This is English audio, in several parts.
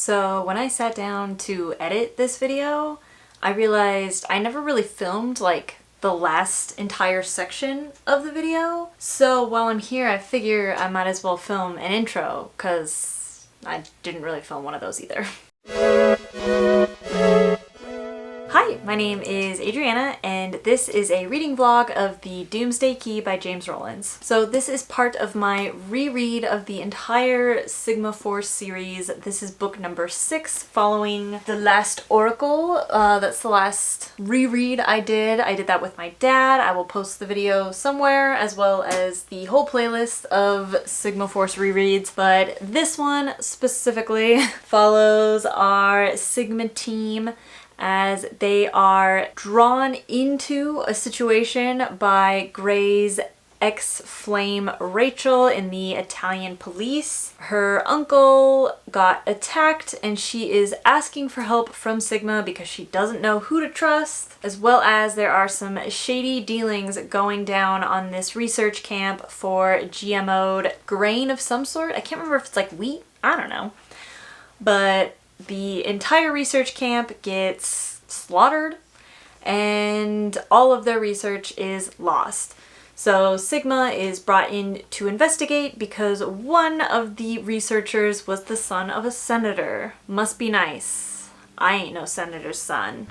So when I sat down to edit this video, I realized I never really filmed like the last entire section of the video. So while I'm here, I figure I might as well film an intro because I didn't really film one of those either. Hi, my name is Adriana, and this is a reading vlog of the Doomsday Key by James Rollins. So this is part of my reread of the entire Sigma Force series. This is book number 6, following The Last Oracle. That's the last reread I did. I did that with my dad. I will post the video somewhere, as well as the whole playlist of Sigma Force rereads. But this one specifically follows our Sigma team as they are drawn into a situation by Grey's ex-flame Rachel in the Italian police. Her uncle got attacked and she is asking for help from Sigma because she doesn't know who to trust, as well as there are some shady dealings going down on this research camp for GMO'd grain of some sort. I can't remember if it's like wheat, I don't know. But the entire research camp gets slaughtered and all of their research is lost. So Sigma is brought in to investigate because one of the researchers was the son of a senator. Must be nice. I ain't no senator's son.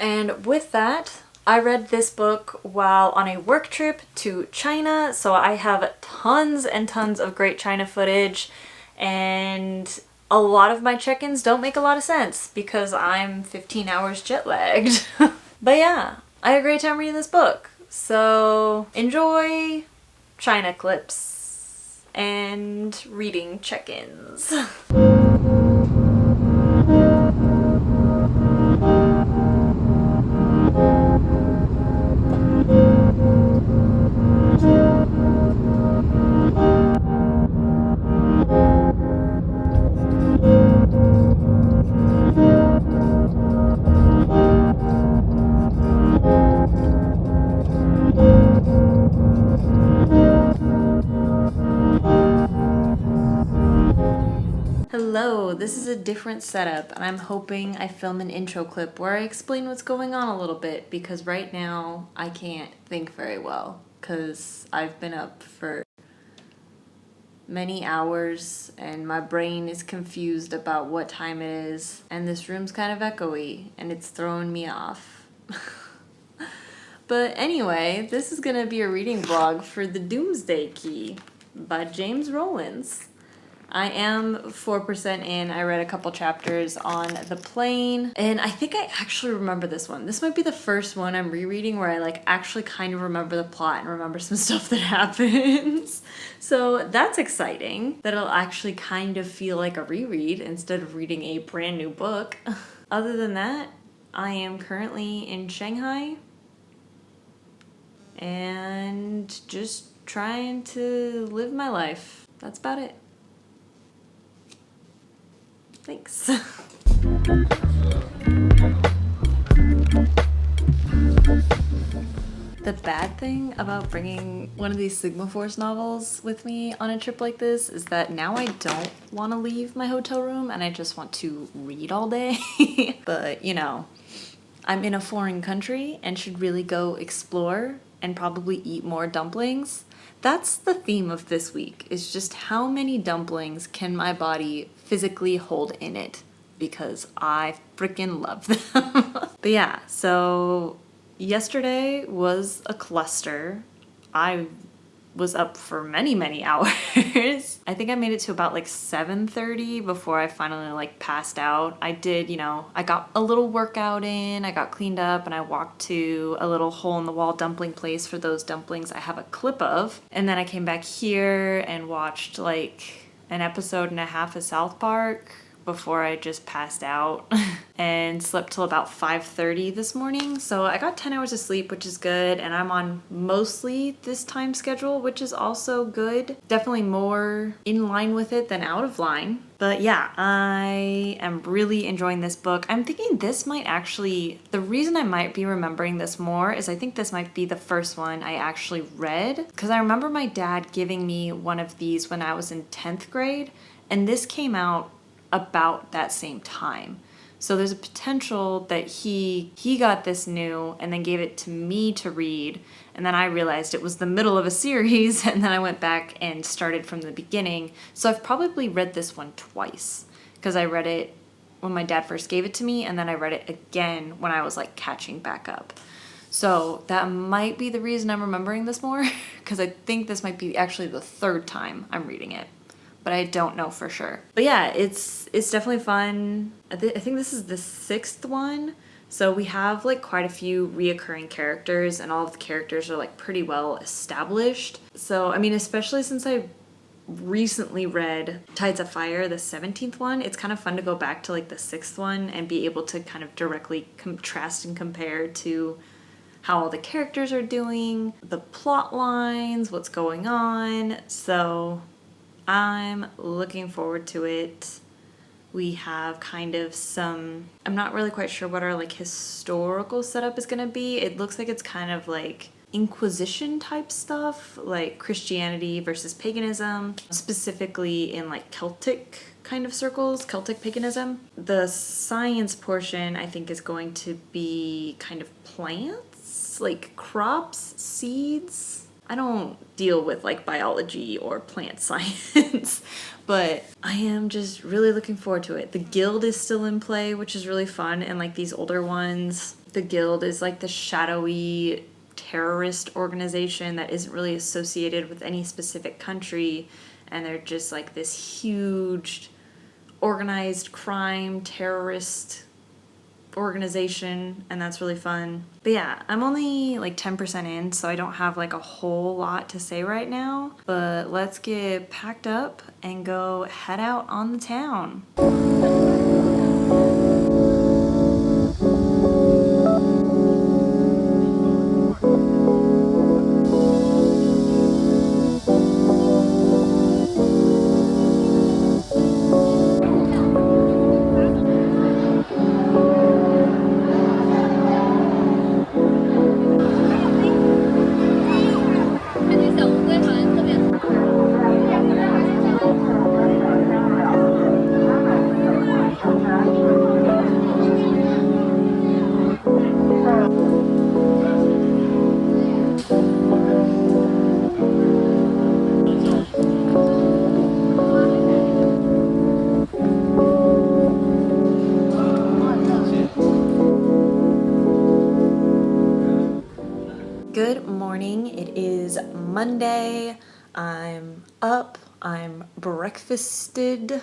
And with that, I read this book while on a work trip to China, so I have tons and tons of great China footage, and a lot of my check-ins don't make a lot of sense because I'm 15 hours jet lagged. But yeah, I had a great time reading this book. So enjoy China clips and reading check-ins. Hello, this is a different setup, and I'm hoping I film an intro clip where I explain what's going on a little bit, because right now I can't think very well because I've been up for many hours and my brain is confused about what time it is, and this room's kind of echoey and it's throwing me off. But anyway, this is gonna be a reading vlog for The Doomsday Key by James Rollins. I am 4% in. I read a couple chapters on the plane, and I think I actually remember this one. This might be the first one I'm rereading where I like actually kind of remember the plot and remember some stuff that happens. So that's exciting that it'll actually kind of feel like a reread instead of reading a brand new book. Other than that, I am currently in Shanghai and just trying to live my life. That's about it. Thanks. The bad thing about bringing one of these Sigma Force novels with me on a trip like this is that now I don't want to leave my hotel room and I just want to read all day. But, you know, I'm in a foreign country and should really go explore and probably eat more dumplings. That's the theme of this week, is just how many dumplings can my body physically hold in it, because I freaking love them. But yeah, so yesterday was a cluster. I was up for many hours. I think I made it to about like 7:30 before I finally like passed out. I did, you know, I got a little workout in, I got cleaned up, and I walked to a little hole-in-the-wall dumpling place for those dumplings I have a clip of. And then I came back here and watched like an episode and a half of South Park before I just passed out and slept till about 5:30 this morning. So I got 10 hours of sleep, which is good, and I'm on mostly this time schedule, which is also good. Definitely more in line with it than out of line. But yeah, I am really enjoying this book. I'm thinking this might actually, the reason I might be remembering this more is I think this might be the first one I actually read, because I remember my dad giving me one of these when I was in 10th grade, and this came out about that same time. So there's a potential that he got this new and then gave it to me to read, and then I realized it was the middle of a series, and then I went back and started from the beginning. So I've probably read this one twice, because I read it when my dad first gave it to me, and then I read it again when I was like catching back up. So that might be the reason I'm remembering this more, because I think this might be actually the third time I'm reading it, but I don't know for sure. But yeah, it's definitely fun. I think this is the 6th one. So we have like quite a few reoccurring characters, and all of the characters are like pretty well established. So, I mean, especially since I recently read Tides of Fire, the 17th one, it's kind of fun to go back to like the 6th one and be able to kind of directly contrast and compare to how all the characters are doing, the plot lines, what's going on. So I'm looking forward to it. We have kind of some, I'm not really quite sure what our like historical setup is gonna be. It looks like it's kind of like Inquisition type stuff, like Christianity versus paganism, specifically in like Celtic kind of circles, Celtic paganism. The science portion, I think, is going to be kind of plants, like crops, seeds. I don't deal with like biology or plant science, but I am just really looking forward to it. The guild is still in play, which is really fun, and like these older ones, the guild is like the shadowy terrorist organization that isn't really associated with any specific country, and they're just like this huge organized crime terrorist organization, and that's really fun. But yeah, I'm only like 10% in, so I don't have like a whole lot to say right now, but let's get packed up and go head out on the town. Good morning. It is Monday. I'm up. I'm breakfasted.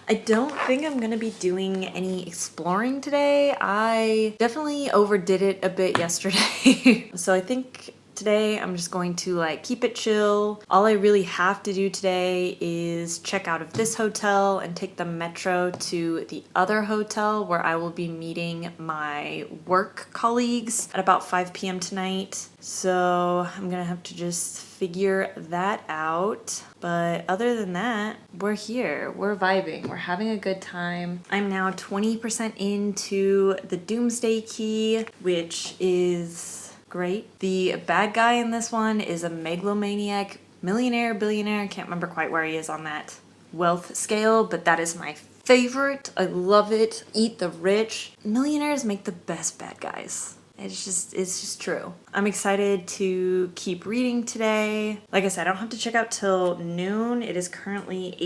I don't think I'm gonna be doing any exploring today. I definitely overdid it a bit yesterday. So I think today I'm just going to like keep it chill. All I really have to do today is check out of this hotel and take the metro to the other hotel where I will be meeting my work colleagues at about 5 p.m. tonight. So I'm gonna have to just figure that out. But other than that, we're here, we're vibing, we're having a good time. I'm now 20% into the Doomsday Key, which is great. The bad guy in this one is a megalomaniac, millionaire, billionaire, I can't remember quite where he is on that wealth scale, but that is my favorite. I love it. Eat the rich. Millionaires make the best bad guys. It's just true. I'm excited to keep reading today. Like I said, I don't have to check out till noon. It is currently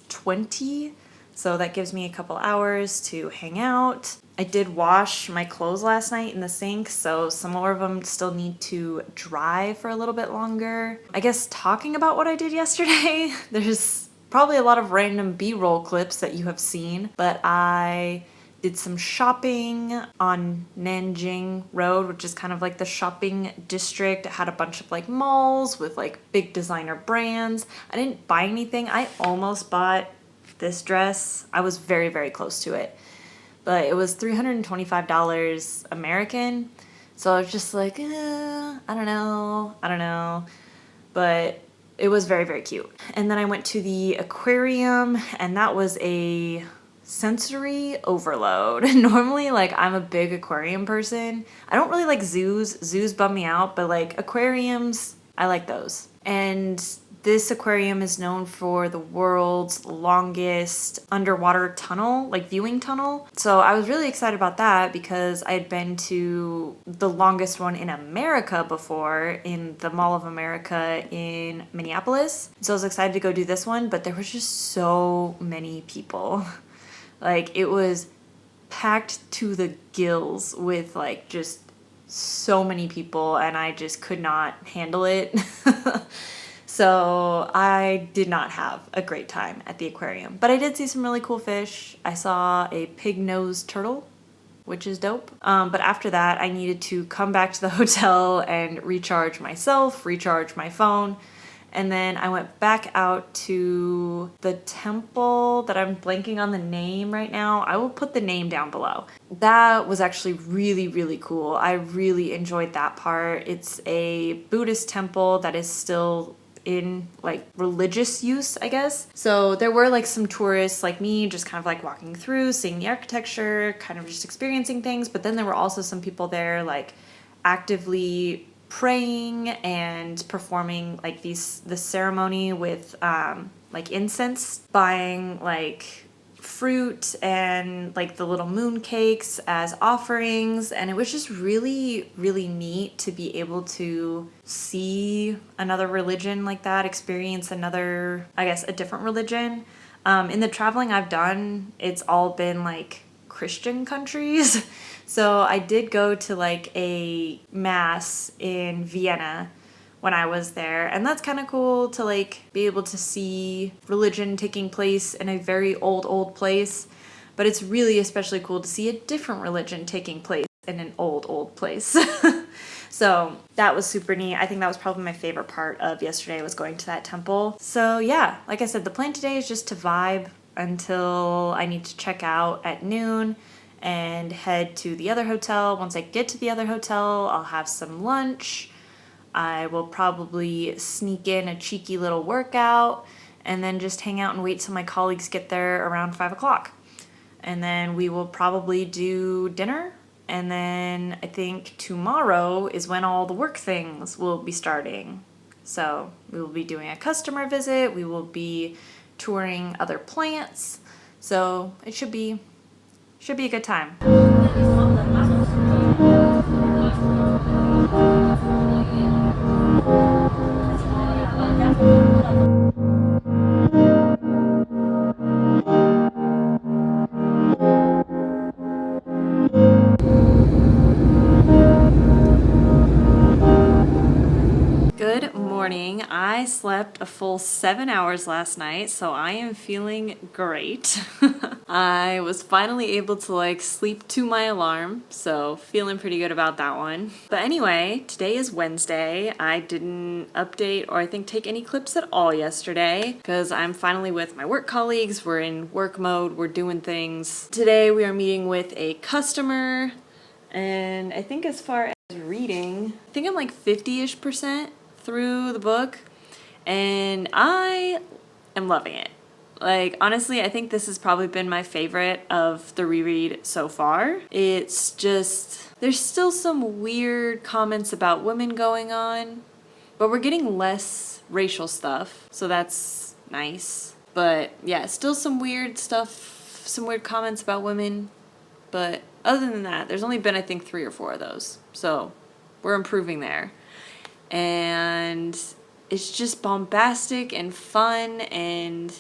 8:20, so that gives me a couple hours to hang out. I did wash my clothes last night in the sink, so some more of them still need to dry for a little bit longer. I guess talking about what I did yesterday, there's probably a lot of random B-roll clips that you have seen, but I did some shopping on Nanjing Road, which is kind of like the shopping district. It had a bunch of like malls with like big designer brands. I didn't buy anything. I almost bought this dress. I was very, very close to it. But it was $325 American. So I was just like, I don't know. But it was very, very cute. And then I went to the aquarium, and that was a sensory overload. Normally, like, I'm a big aquarium person. I don't really like zoos. Zoos bum me out, but like aquariums, I like those. And This aquarium is known for the world's longest underwater tunnel, like viewing tunnel. So I was really excited about that because I had been to the longest one in America before, in the Mall of America in Minneapolis. So I was excited to go do this one, but there was just so many people. Like, it was packed to the gills with like just so many people, and I just could not handle it. So I did not have a great time at the aquarium, but I did see some really cool fish. I saw a pig-nosed turtle, which is dope. But after that, I needed to come back to the hotel and recharge myself, recharge my phone. And then I went back out to the temple that I'm blanking on the name right now. I will put the name down below. That was actually really, really cool. I really enjoyed that part. It's a Buddhist temple that is still in like religious use, I guess. So there were like some tourists like me just kind of like walking through, seeing the architecture, kind of just experiencing things. But then there were also some people there like actively praying and performing like this ceremony with like incense, buying like fruit and like the little moon cakes as offerings. And it was just really, really neat to be able to see another religion like that, experience another, I guess, a different religion. In the traveling I've done, it's all been like Christian countries. So I did go to like a mass in Vienna when I was there, and that's kind of cool to like be able to see religion taking place in a very old place. But it's really especially cool to see a different religion taking place in an old place. So that was super neat. I think that was probably my favorite part of yesterday, was going to that temple. So yeah, like I said, the plan today is just to vibe until I need to check out at noon and head to the other hotel. Once I get to the other hotel, I'll have some lunch. I will probably sneak in a cheeky little workout and then just hang out and wait till my colleagues get there around 5 o'clock. And then we will probably do dinner. And then I think tomorrow is when all the work things will be starting. So we will be doing a customer visit. We will be touring other plants. So it should be a good time. Good morning. I slept a full 7 hours last night, so I am feeling great. I was finally able to like sleep to my alarm, so feeling pretty good about that one. But anyway, today is Wednesday. I didn't update or I think take any clips at all yesterday because I'm finally with my work colleagues. We're in work mode, we're doing things. Today we are meeting with a customer, and I think as far as reading, I think I'm like 50-ish% through the book, and I am loving it. Like, honestly, I think this has probably been my favorite of the reread so far. It's just, there's still some weird comments about women going on, but we're getting less racial stuff, so that's nice. But yeah, still some weird stuff, some weird comments about women, but other than that, there's only been, I think, 3 or 4 of those, so we're improving there. And it's just bombastic and fun, and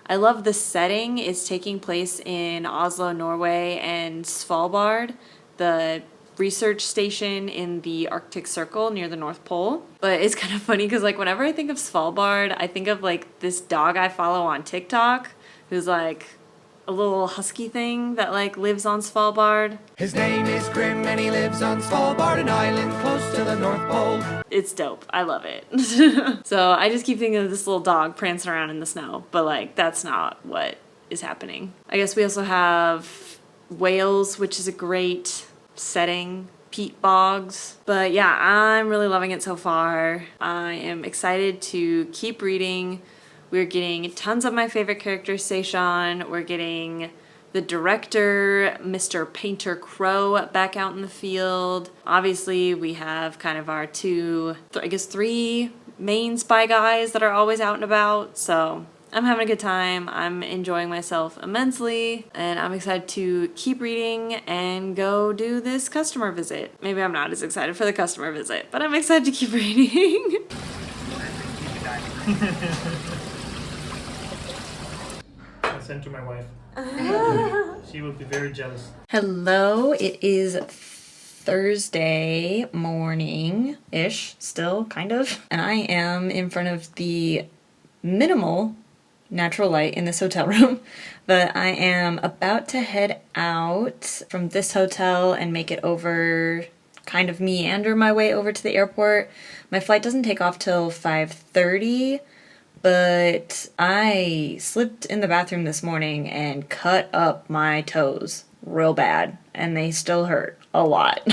I love the setting. It's taking place in Oslo, Norway, and Svalbard, the research station in the Arctic Circle near the North Pole. But it's kind of funny because like whenever I think of Svalbard, I think of like this dog I follow on TikTok who's like a little husky thing that like lives on Svalbard. His name is Grim and he lives on Svalbard, an island close to the North Pole. It's dope. I love it. So I just keep thinking of this little dog prancing around in the snow, but like that's not what is happening. I guess we also have Wales, which is a great setting, peat bogs. But yeah, I'm really loving it so far. I am excited to keep reading. We're getting tons of my favorite characters, Seishan. We're getting the director, Mr. Painter Crow, back out in the field. Obviously, we have kind of our 3 main spy guys that are always out and about. So I'm having a good time. I'm enjoying myself immensely, and I'm excited to keep reading and go do this customer visit. Maybe I'm not as excited for the customer visit, but I'm excited to keep reading. I sent to my wife. She will be very jealous. Hello, it is Thursday morning-ish, still, kind of. And I am in front of the minimal natural light in this hotel room, but I am about to head out from this hotel and make it over, kind of meander my way over to the airport. My flight doesn't take off till 5:30, but I slipped in the bathroom this morning and cut up my toes real bad, and they still hurt a lot.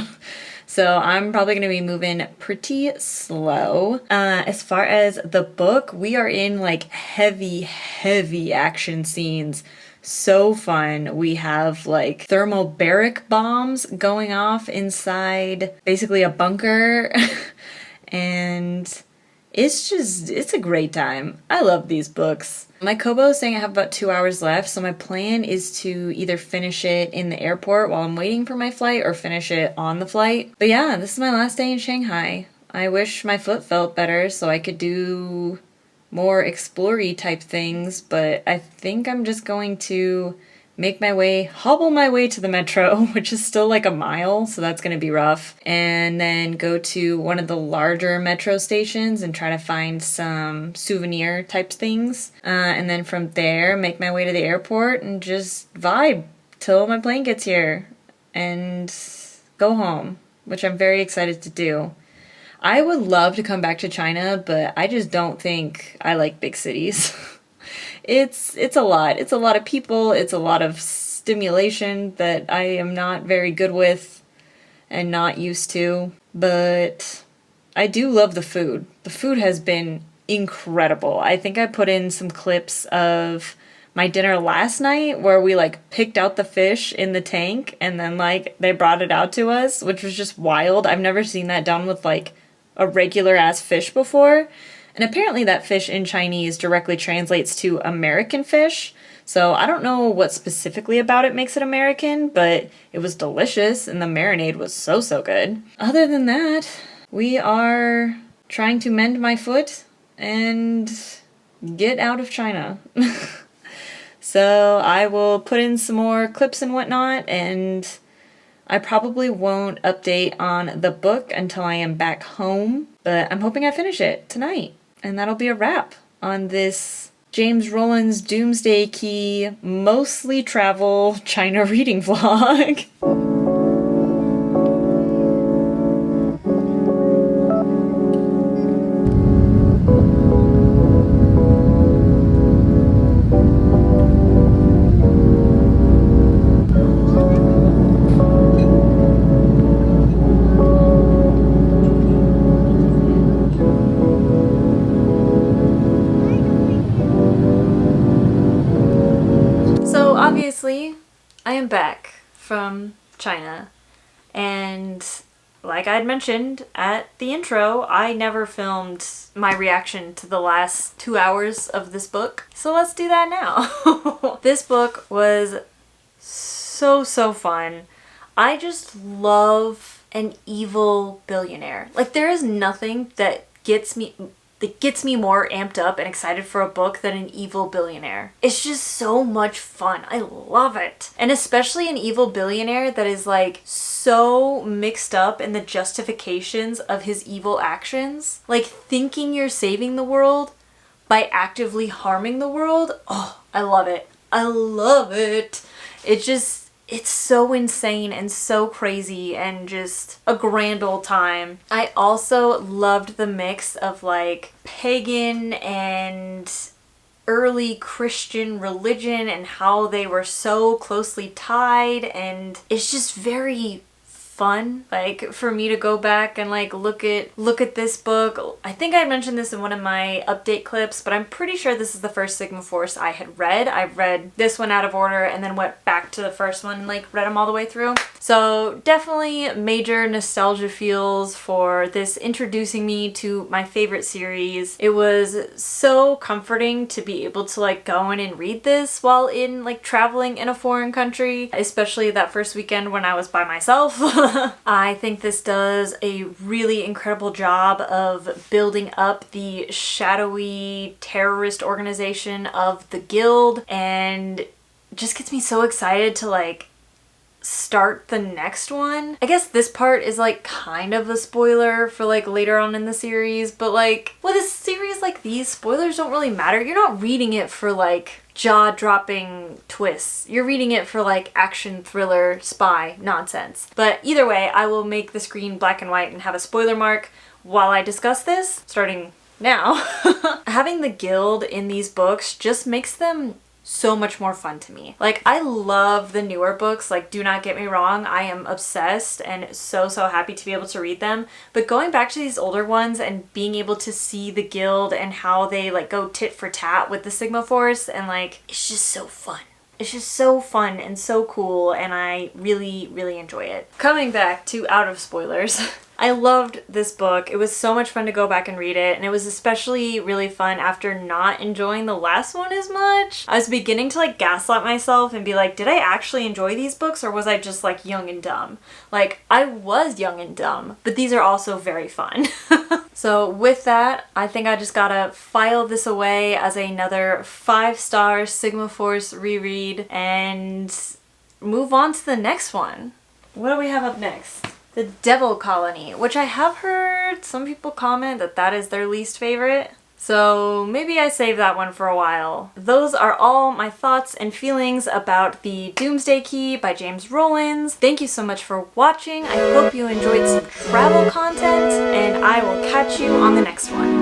So I'm probably going to be moving pretty slow. As far as the book, we are in like heavy action scenes. So fun. We have like thermobaric bombs going off inside basically a bunker. And it's a great time. I love these books. My Kobo is saying I have about 2 hours left, so my plan is to either finish it in the airport while I'm waiting for my flight or finish it on the flight. But yeah, this is my last day in Shanghai. I wish my foot felt better so I could do more explory type things, but I think I'm just going to hobble my way to the metro, which is still like a mile, so that's gonna be rough, and then go to one of the larger metro stations and try to find some souvenir type things, and then from there make my way to the airport and just vibe till my plane gets here and go home, which I'm very excited to do. I would love to come back to China, but I just don't think I like big cities. It's a lot. It's a lot of people. It's a lot of stimulation that I am not very good with and not used to. But I do love the food. The food has been incredible. I think I put in some clips of my dinner last night where we like picked out the fish in the tank and then like they brought it out to us, which was just wild. I've never seen that done with like a regular ass fish before. And apparently that fish in Chinese directly translates to American fish. So I don't know what specifically about it makes it American, but it was delicious and the marinade was so good. Other than that, we are trying to mend my foot and get out of China. So I will put in some more clips and whatnot, and I probably won't update on the book until I am back home, but I'm hoping I finish it tonight. And that'll be a wrap on this James Rowland's Doomsday Key mostly travel China reading vlog. Obviously, I am back from China, and like I had mentioned at the intro, I never filmed my reaction to the last 2 hours of this book, so let's do that now. This book was so fun. I just love an evil billionaire. Like, there is nothing that gets me more amped up and excited for a book than an evil billionaire. It's just so much fun. I love it. And especially an evil billionaire that is like so mixed up in the justifications of his evil actions. Like thinking you're saving the world by actively harming the world. Oh, I love it. I love it. It's so insane and so crazy and just a grand old time. I also loved the mix of like pagan and early Christian religion and how they were so closely tied, and it's just very fun, like, for me to go back and like look at this book. I think I mentioned this in one of my update clips, but I'm pretty sure this is the first Sigma Force I had read. I read this one out of order and then went back to the first one and like read them all the way through. So definitely major nostalgia feels for this introducing me to my favorite series. It was so comforting to be able to like go in and read this while in like traveling in a foreign country, especially that first weekend when I was by myself. I think this does a really incredible job of building up the shadowy terrorist organization of the Guild, and just gets me so excited to like start the next one. I guess this part is like kind of a spoiler for like later on in the series, but like with a series like these, spoilers don't really matter. You're not reading it for like jaw-dropping twists. You're reading it for like action thriller spy nonsense. But either way, I will make the screen black and white and have a spoiler mark while I discuss this, starting now. Having the Guild in these books just makes them so much more fun to me. Like, I love the newer books, like, do not get me wrong, I am obsessed and so happy to be able to read them, but going back to these older ones and being able to see the Guild and how they like go tit for tat with the Sigma Force, and like, it's just so fun. It's just so fun and so cool, and I really enjoy it. Coming back to out of spoilers, I loved this book. It was so much fun to go back and read it, and it was especially really fun after not enjoying the last one as much. I was beginning to like gaslight myself and be like, did I actually enjoy these books, or was I just like young and dumb? Like, I was young and dumb, but these are also very fun. So with that, I think I just gotta file this away as another 5-star Sigma Force reread and move on to the next one. What do we have up next? The Devil Colony, which I have heard some people comment that that is their least favorite. So maybe I save that one for a while. Those are all my thoughts and feelings about the Doomsday Key by James Rollins. Thank you so much for watching. I hope you enjoyed some travel content, and I will catch you on the next one.